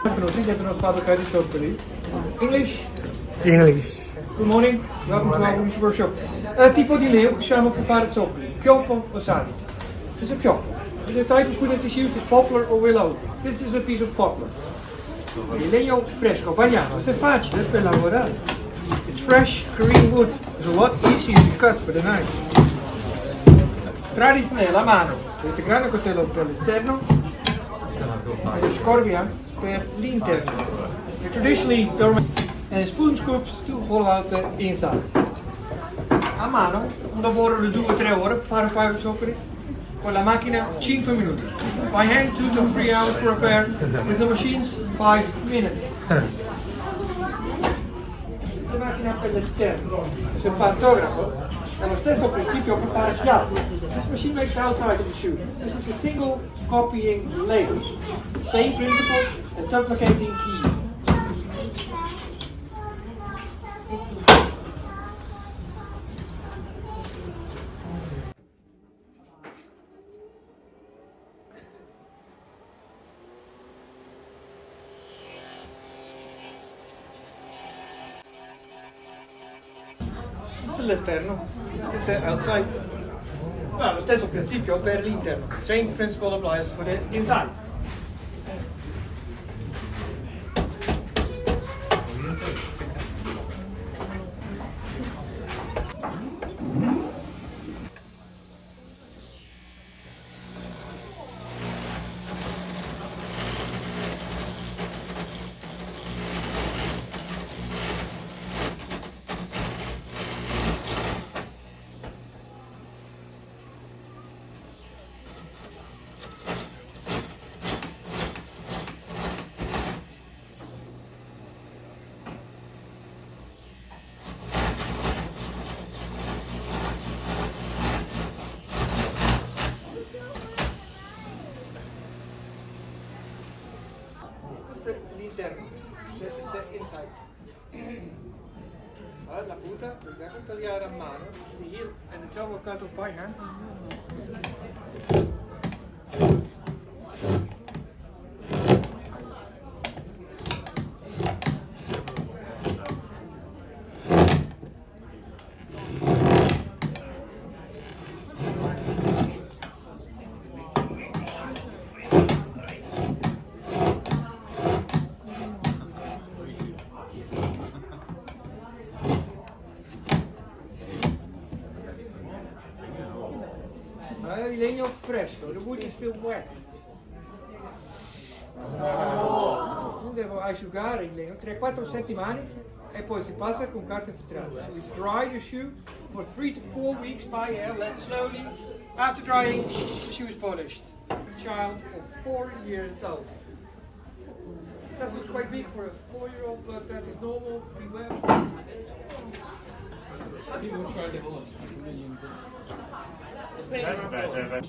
Benvenuti, benvenuto stato qua di Topoli. English? English. Good morning, welcome to our English workshop. Tipo di leeuw geschaamd per fare toppeli. Pioppo or salit. This is a pioppo. The type of food that is used is poplar or willow. This is a piece of poplar. Il legno fresco, bagnato. Questo è facile per lavorare. It's fresh, green wood. It's a lot easier to cut with a knife. Tradizionale a mano. Questo grande coltello per l'esterno e la scorbia per l'interno. Traditionally, and spoon scoops to hollow out the inside. A mano, un lavoro di 2 o 3 ore per fare un paio di topperi. Con la macchina 5 minuti. By hand 2 to 3 hours for a pair. With the machines 5 minutes. La macchina per l'esterno. Se il pantografo è lo stesso principio per fare chiappe. This machine makes the outside of the shoe. This is a single copying lathe. Same principle as duplicating keys. Questo è l'esterno, questo è outside. No, lo stesso principio per l'interno. Same principle applies for the inside. L'interno, questo è inside. Allora, la punta dobbiamo tagliare a mano, hier en de trouble cut off by hand. Il legno fresco, the wood is still wet. Non devo asciugare il legno, 3-4 settimane e poi si passa con carta vetrata. So we dry the shoe for 3 to 4 weeks by air, let slowly. After drying, the shoe is polished. A child of 4 years old. That looks quite big for a 4-year-old, but that is normal. Beware. People try to hold it. That's better.